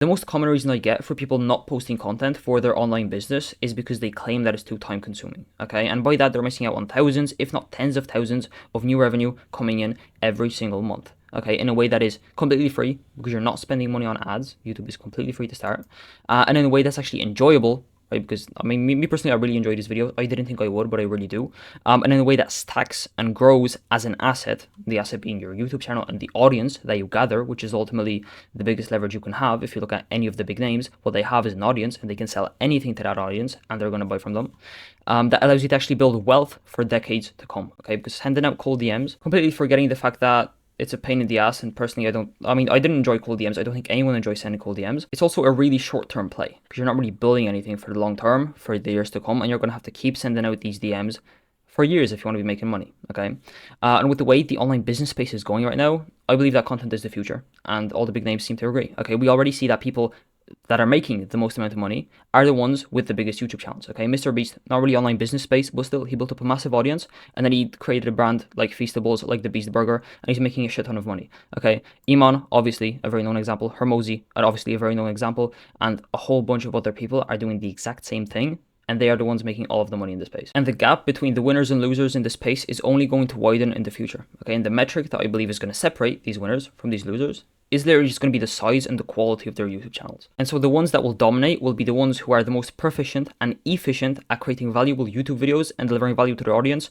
The most common reason I get for people not posting content for their online business is because they claim that it's too time consuming, okay? And by that, they're missing out on thousands, if not tens of thousands of new revenue coming in every single month, okay? In a way that is completely free because you're not spending money on ads. YouTube is completely free to start. And in a way that's actually enjoyable, right? Because I mean, me personally, I really enjoyed this video. I didn't think I would, but I really do. And in a way that stacks and grows as an asset, the asset being your YouTube channel and the audience that you gather, which is ultimately the biggest leverage you can have. If you look at any of the big names, what they have is an audience, and they can sell anything to that audience, and they're going to buy from them. That allows you to actually build wealth for decades to come, okay? Because sending out cold DMs, completely forgetting the fact that it's a pain in the ass, and personally, I didn't enjoy cold DMs. I don't think anyone enjoys sending cold DMs. It's also a really short-term play because you're not really building anything for the long term, for the years to come, and you're going to have to keep sending out these DMs for years if you want to be making money, okay? And with the way the online business space is going right now, I believe that content is the future, and all the big names seem to agree, okay? We already see that people that are making the most amount of money are the ones with the biggest YouTube channels, okay? Mr. Beast, not really online business space, but still, he built up a massive audience, and then he created a brand like Feastables, like the Beast Burger, and he's making a shit ton of money, okay? Iman, obviously, a very known example. Hermosi, obviously a very known example, and a whole bunch of other people are doing the exact same thing, and they are the ones making all of the money in the space. And the gap between the winners and losers in the space is only going to widen in the future, okay? And the metric that I believe is going to separate these winners from these losers is literally just going to be the size and the quality of their YouTube channels. And so the ones that will dominate will be the ones who are the most proficient and efficient at creating valuable YouTube videos and delivering value to their audience,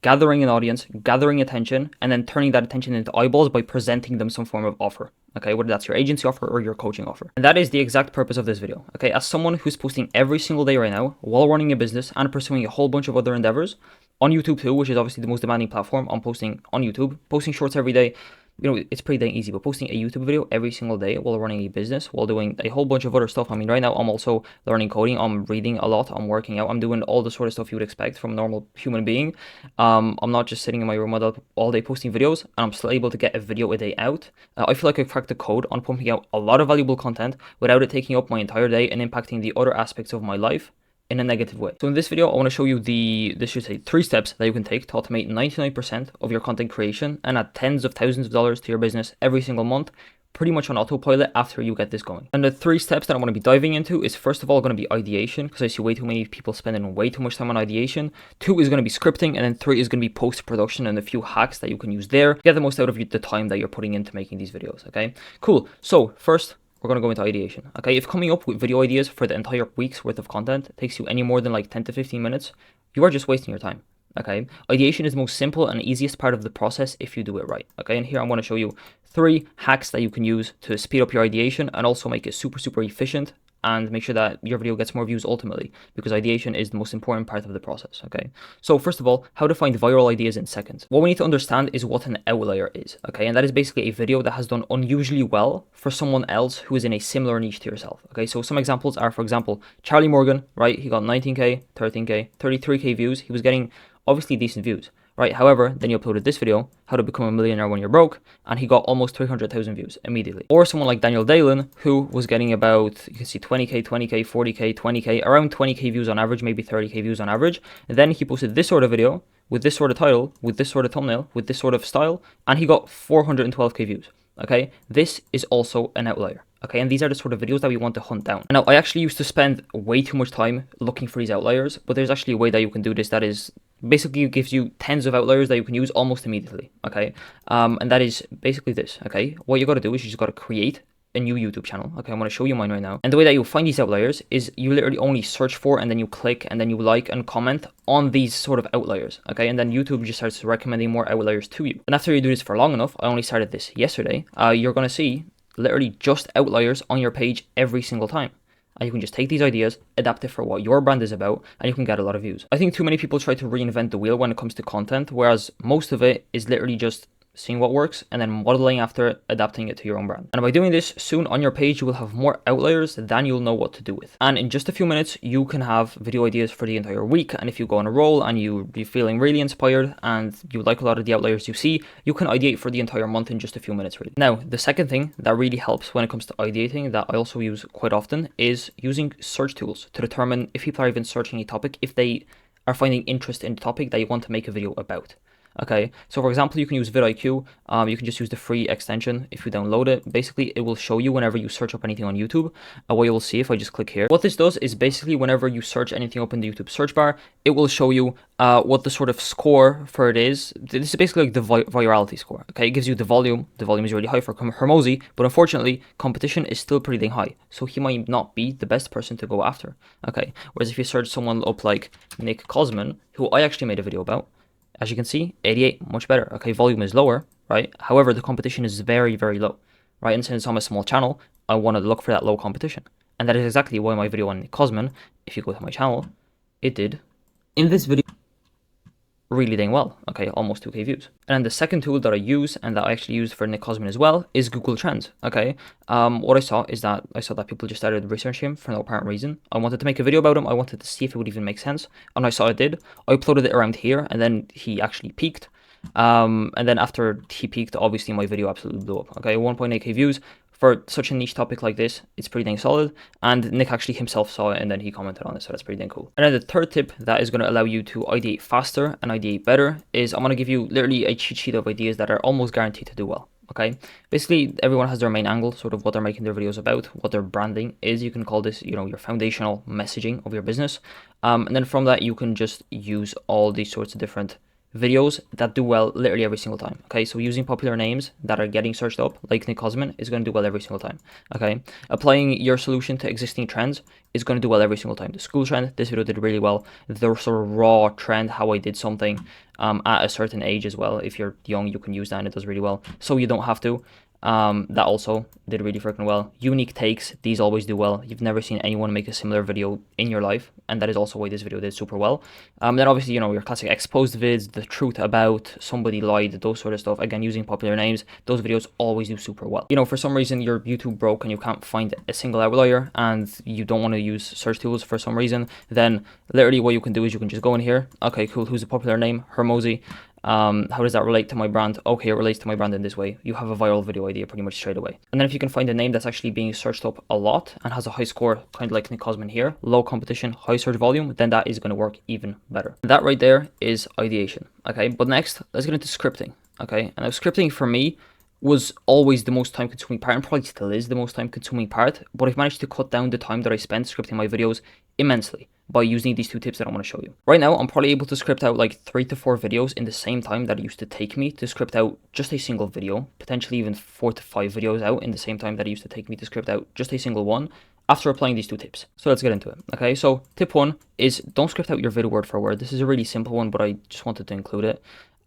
gathering an audience, gathering attention, and then turning that attention into eyeballs by presenting them some form of offer, okay? Whether that's your agency offer or your coaching offer. And that is the exact purpose of this video, okay? As someone who's posting every single day right now while running a business and pursuing a whole bunch of other endeavors on YouTube too, which is obviously the most demanding platform, I'm posting on YouTube, posting shorts every day. You know, it's pretty dang easy, but posting a YouTube video every single day while running a business, while doing a whole bunch of other stuff. I mean, right now I'm also learning coding, I'm reading a lot, I'm working out, I'm doing all the sort of stuff you would expect from a normal human being. I'm not just sitting in my room all day posting videos, and I'm still able to get a video a day out. I feel like I've cracked the code on pumping out a lot of valuable content without it taking up my entire day and impacting the other aspects of my life in a negative way. So in this video, I want to show you this should say 3 steps that you can take to automate 99% of your content creation and add tens of thousands of dollars to your business every single month, pretty much on autopilot after you get this going. And the 3 steps that I want to be diving into is first of all going to be ideation, because I see way too many people spending way too much time on ideation. 2 is going to be scripting, and then 3 is going to be post-production and a few hacks that you can use there to get the most out of the time that you're putting into making these videos, okay? Cool. So first, we're going to go into ideation, okay? If coming up with video ideas for the entire week's worth of content takes you any more than like 10 to 15 minutes, you are just wasting your time, okay? Ideation is the most simple and easiest part of the process if you do it right, okay? And here I'm going to show you 3 hacks that you can use to speed up your ideation and also make it super, super efficient and make sure that your video gets more views ultimately, because ideation is the most important part of the process, okay? So first of all, how to find viral ideas in seconds. What we need to understand is what an outlier is, okay? And that is basically a video that has done unusually well for someone else who is in a similar niche to yourself, okay? So some examples are, for example, Charlie Morgan, right? He got 19K, 13K, 33K views. He was getting obviously decent views, right? However, then you uploaded this video, how to become a millionaire when you're broke, and he got almost 300,000 views immediately. Or someone like Daniel Dalen, who was getting about, you can see 20K, 20K, 40K, 20K, around 20K views on average, maybe 30K views on average. And then he posted this sort of video with this sort of title, with this sort of thumbnail, with this sort of style, and he got 412K views, okay? This is also an outlier. Okay, and these are the sort of videos that we want to hunt down. Now, I actually used to spend way too much time looking for these outliers, but there's actually a way that you can do this that is basically gives you tens of outliers that you can use almost immediately, okay? And that is basically this, okay? What you got to do is you just got to create a new YouTube channel. Okay, I'm going to show you mine right now. And the way that you find these outliers is you literally only search for, and then you click, and then you like and comment on these sort of outliers, okay? And then YouTube just starts recommending more outliers to you. And after you do this for long enough, I only started this yesterday, you're going to see literally just outliers on your page every single time. And you can just take these ideas, adapt it for what your brand is about, and you can get a lot of views. I think too many people try to reinvent the wheel when it comes to content, whereas most of it is literally just seeing what works and then modeling after it, adapting it to your own brand. And by doing this, soon on your page, you will have more outliers than you'll know what to do with. And in just a few minutes, you can have video ideas for the entire week. And if you go on a roll and you're feeling really inspired and you like a lot of the outliers you see, you can ideate for the entire month in just a few minutes, really. Now, the second thing that really helps when it comes to ideating that I also use quite often is using search tools to determine if people are even searching a topic, if they are finding interest in the topic that you want to make a video about. Okay, so for example, you can use vidIQ. You can just use the free extension if you download it. Basically, it will show you whenever you search up anything on YouTube. What you will see if I just click here. What this does is basically whenever you search anything up in the YouTube search bar, it will show you what the sort of score for it is. This is basically like the virality score. Okay, it gives you the volume. The volume is really high for Hormozy, but unfortunately, competition is still pretty dang high. So he might not be the best person to go after. Okay, whereas if you search someone up like Nick Cosman, who I actually made a video about, as you can see, 88, much better. Okay, volume is lower, right? However, the competition is very, very low, right? And since I'm a small channel, I want to look for that low competition. And that is exactly why my video on Nick Cosman, if you go to my channel, it did, in this video, really dang well. Okay, almost 2K views. And then the second tool that I use, and that I actually used for Nick Cosman as well, is Google Trends. Okay, what I saw is that people just started researching him for no apparent reason. I wanted to make a video about him. I wanted to see if it would even make sense, and I saw it did. I uploaded it around here, and then he actually peaked. And then after he peaked, obviously my video absolutely blew up. Okay, 1.8K views. For such a niche topic like this, it's pretty dang solid. And Nick actually himself saw it and then he commented on it, so that's pretty dang cool. And then the third tip that is going to allow you to ideate faster and ideate better is I'm going to give you literally a cheat sheet of ideas that are almost guaranteed to do well. Okay, basically everyone has their main angle, sort of what they're making their videos about, what their branding is. You can call this, your foundational messaging of your business. And then from that, you can just use all these sorts of different videos that do well literally every single time. Okay, so using popular names that are getting searched up, like Nick Cosman, is going to do well every single time. Okay, applying your solution to existing trends is going to do well every single time. The school trend, this video did really well. The sort of raw trend, how I did something at a certain age as well. If you're young, you can use that and it does really well. So you don't have to. That also did really freaking well. Unique takes, these always do well. You've never seen anyone make a similar video in your life, and that is also why this video did super well. Then obviously, your classic exposed vids, the truth about, somebody lied, those sort of stuff. Again, using popular names, those videos always do super well. For some reason your YouTube broke and you can't find a single outlier and you don't want to use search tools for some reason, then literally what you can do is you can just go in here. Okay, cool, who's a popular name? Hormozy. How does that relate to my brand? Okay, it relates to my brand in this way. You have a viral video idea pretty much straight away. And then if you can find a name that's actually being searched up a lot and has a high score, kind of like Nick Cosman here, low competition, high search volume, then that is going to work even better. That right there is ideation. Okay, but next, let's get into scripting. Okay, and now scripting for me was always the most time consuming part and probably still is the most time consuming part, but I've managed to cut down the time that I spent scripting my videos immensely by using these two tips that I want to show you. Right now, I'm probably able to script out like 3 to 4 videos in the same time that it used to take me to script out just a single video, potentially even 4 to 5 videos out in the same time that it used to take me to script out just a single one after applying these two tips. So let's get into it. Okay, so tip 1 is don't script out your video word for word. This is a really simple one, but I just wanted to include it.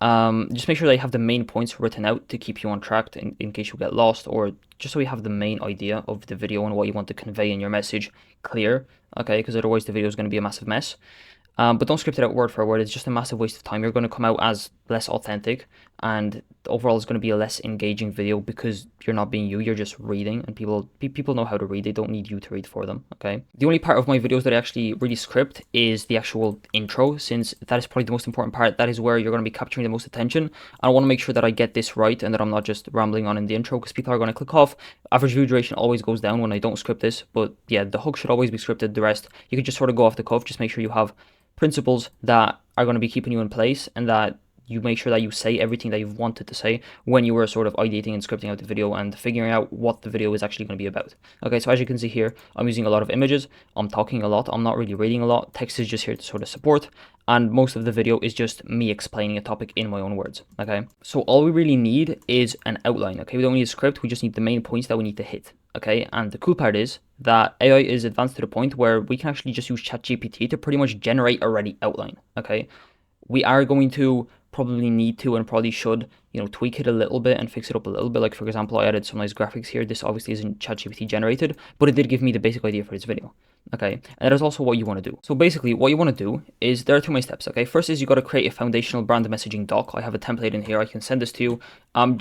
Just make sure that you have the main points written out to keep you on track in case you get lost, or just so you have the main idea of the video and what you want to convey in your message clear, okay, because otherwise the video is going to be a massive mess. But don't script it out word for word. It's just a massive waste of time. You're going to come out as less authentic, and overall it's going to be a less engaging video because you're not being you, you're just reading, and people know how to read. They don't need you to read for them, okay? The only part of my videos that I actually really script is the actual intro, since that is probably the most important part. That is where you're going to be capturing the most attention. I want to make sure that I get this right and that I'm not just rambling on in the intro, because people are going to click off. Average view duration always goes down when I don't script this, but yeah, the hook should always be scripted. The rest, you can just sort of go off the cuff. Just make sure you have principles that are going to be keeping you in place, and that you make sure that you say everything that you've wanted to say when you were sort of ideating and scripting out the video and figuring out what the video is actually going to be about. Okay, so as you can see here, I'm using a lot of images, I'm talking a lot, I'm not really reading a lot, text is just here to sort of support, and most of the video is just me explaining a topic in my own words. Okay, so all we really need is an outline. Okay, we don't need a script, we just need the main points that we need to hit. Okay, and the cool part is that AI is advanced to the point where we can actually just use ChatGPT to pretty much generate a ready outline. Okay, we are going to probably need to and probably should, tweak it a little bit and fix it up a little bit. Like, for example, I added some nice graphics here. This obviously isn't ChatGPT generated, but it did give me the basic idea for this video. Okay, and that is also what you want to do. So basically what you want to do is, there are 2 main steps. Okay, first is you got to create a foundational brand messaging doc. I have a template in here, I can send this to you. I'm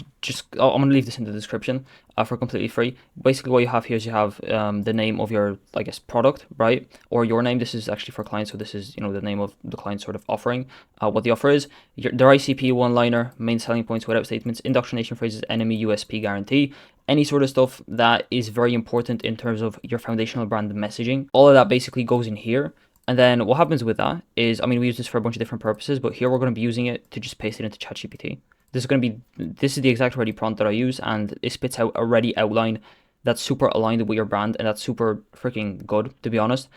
going to leave this in the description for completely free. Basically what you have here is you have the name of your, I guess, product, right? Or your name. This is actually for clients, so this is, the name of the client sort of offering, what the offer is, their ICP, one-liner, main selling points, without statements, indoctrination phrases, enemy, USP, guarantee, any sort of stuff that is very important in terms of your foundational brand messaging. All of that basically goes in here. And then what happens with that is, I mean, we use this for a bunch of different purposes, but here we're going to be using it to just paste it into ChatGPT. This is the exact ready prompt that I use, and it spits out a ready outline that's super aligned with your brand, and that's super freaking good, to be honest,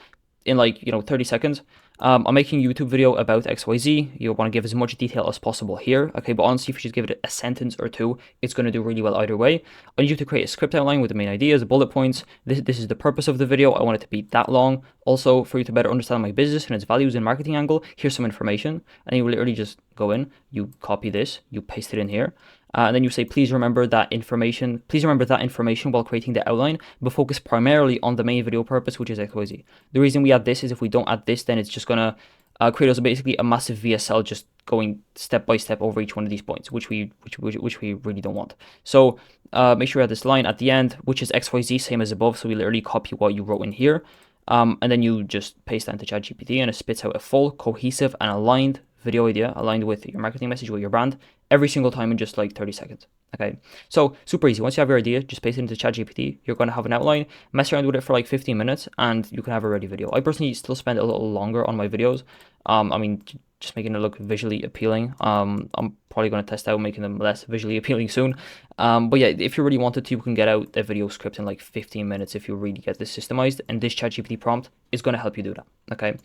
in like, 30 seconds. I'm making a YouTube video about XYZ. You'll want to give as much detail as possible here. Okay, but honestly, if you just give it a sentence or two, it's going to do really well either way. I need you to create a script outline with the main ideas, the bullet points. This is the purpose of the video. I want it to be that long. Also, for you to better understand my business and its values and marketing angle, here's some information. And you literally just go in, you copy this, you paste it in here. And then you say, please remember that information while creating the outline, but focus primarily on the main video purpose, which is XYZ. The reason we add this is if we don't add this, then it's just going to create us basically a massive VSL just going step by step over each one of these points, which we really don't want. So make sure you add this line at the end, which is XYZ, same as above. So we literally copy what you wrote in here. And then you just paste that into ChatGPT, and it spits out a full, cohesive, and aligned video idea aligned with your marketing message, with your brand, every single time in just like 30 seconds. Okay, so super easy. Once you have your idea, just paste it into ChatGPT. You're going to have an outline, mess around with it for like 15 minutes, and you can have a ready video. I personally still spend a little longer on my videos. I mean, just making it look visually appealing. I'm probably going to test out making them less visually appealing soon. But yeah, if you really wanted to, you can get out a video script in like 15 minutes if you really get this systemized. And this ChatGPT prompt is going to help you do that. Okay.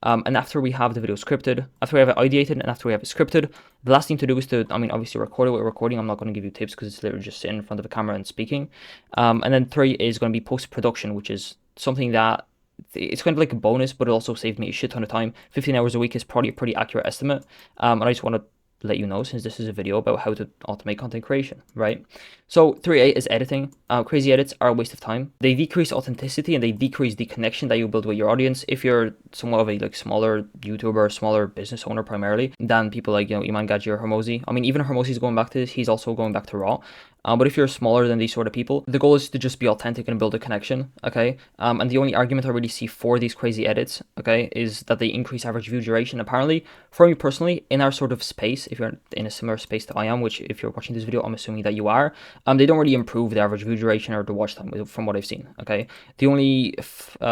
And after we have the video scripted, after we have it ideated, and after we have it scripted, the last thing to do is to, I mean, obviously record it with recording. I'm not going to give you tips because it's literally just sitting in front of a camera and speaking. And then 3 is going to be post-production, which is something that it's kind of like a bonus, but it also saved me a shit ton of time. 15 hours a week is probably a pretty accurate estimate. And I just want to let you know, since this is a video about how to automate content creation, right? So 3A is editing. Crazy edits are a waste of time. They decrease authenticity and they decrease the connection that you build with your audience. If you're somewhat of a like smaller YouTuber, smaller business owner primarily, than people like, Iman Gaji or Hermosi. I mean, even Hermosi is going back to this. He's also going back to Raw. But if you're smaller than these sort of people, the goal is to just be authentic and build a connection, okay? And the only argument I really see for these crazy edits, okay, is that they increase average view duration. Apparently, for me personally, in our sort of space, if you're in a similar space to I am, which if you're watching this video, I'm assuming that you are, they don't really improve the average view duration or the watch time from what I've seen, okay? The only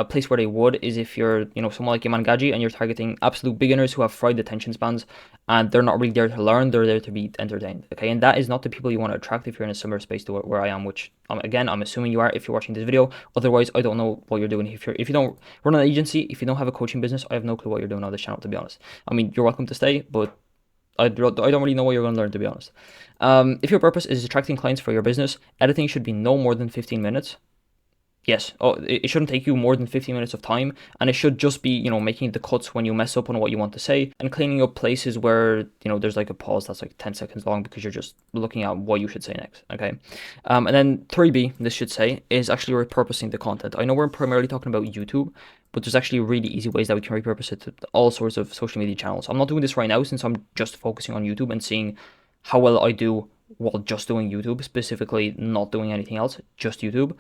place where they would is if you're, someone like Iman Gaji and you're targeting absolute beginners who have fried attention spans and they're not really there to learn, they're there to be entertained, okay? And that is not the people you want to attract if you're in a similar space to where I am, which again, I'm assuming you are if you're watching this video. Otherwise, I don't know what you're doing. If you don't run an agency, if you don't have a coaching business, I have no clue what you're doing on this channel, to be honest. I mean, you're welcome to stay, but I don't really know what you're going to learn, to be honest. If your purpose is attracting clients for your business, editing should be no more than 15 minutes. Yes, it shouldn't take you more than 15 minutes of time, and it should just be, making the cuts when you mess up on what you want to say, and cleaning up places where, there's like a pause that's like 10 seconds long because you're just looking at what you should say next, okay? And then 3B, this should say, is actually repurposing the content. I know we're primarily talking about YouTube, but there's actually really easy ways that we can repurpose it to all sorts of social media channels. I'm not doing this right now since I'm just focusing on YouTube and seeing how well I do while just doing YouTube, specifically not doing anything else, just YouTube.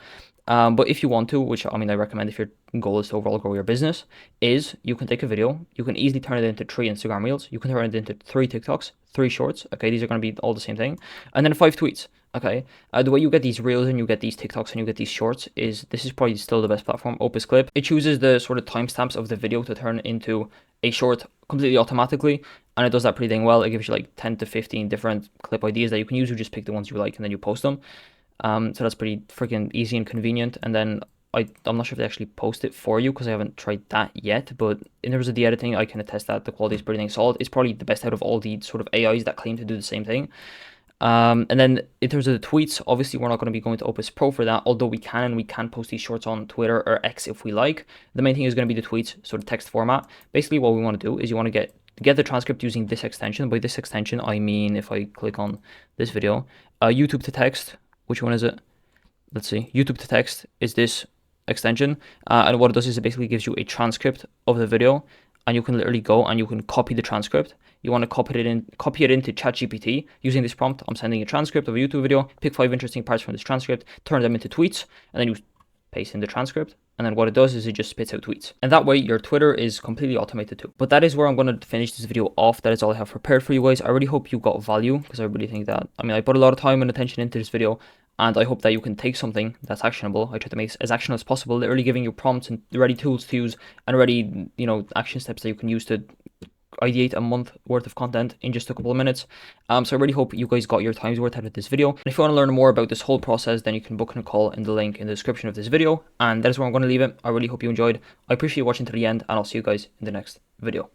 But if you want to, which I recommend if your goal is to overall grow your business, is you can take a video, you can easily turn it into 3 Instagram Reels, you can turn it into 3 TikToks, 3 Shorts, okay, these are going to be all the same thing, and then 5 tweets, okay? The way you get these Reels and you get these TikToks and you get these Shorts is, this is probably still the best platform, Opus Clip. It chooses the sort of timestamps of the video to turn into a short completely automatically, and it does that pretty dang well. It gives you like 10 to 15 different clip ideas that you can use. You just pick the ones you like and then you post them. So that's pretty freaking easy and convenient. And then I'm not sure if they actually post it for you because I haven't tried that yet, but in terms of the editing, I can attest that the quality is pretty dang solid. It's probably the best out of all the sort of AIs that claim to do the same thing. And then in terms of the tweets, obviously we're not going to be going to Opus Pro for that, although we can post these shorts on Twitter or X if we like. The main thing is going to be the tweets, so the text format. Basically what we want to do is you want to get the transcript using this extension. By this extension, I mean, if I click on this video, YouTube to text, which one is it? Let's see, YouTube to text is this extension. And what it does is it basically gives you a transcript of the video, and you can literally go and you can copy the transcript. You want to copy it into ChatGPT using this prompt. I'm sending a transcript of a YouTube video, pick 5 interesting parts from this transcript, turn them into tweets, and then you paste in the transcript. And then what it does is it just spits out tweets. And that way your Twitter is completely automated too. But that is where I'm going to finish this video off. That is all I have prepared for you guys. I really hope you got value because I really think that, I put a lot of time and attention into this video. And I hope that you can take something that's actionable. I try to make it as actionable as possible, literally giving you prompts and ready tools to use and ready, action steps that you can use to ideate a month worth of content in just a couple of minutes. So I really hope you guys got your time's worth out of this video. And if you want to learn more about this whole process, then you can book in a call in the link in the description of this video. And that is where I'm going to leave it. I really hope you enjoyed. I appreciate you watching to the end, and I'll see you guys in the next video.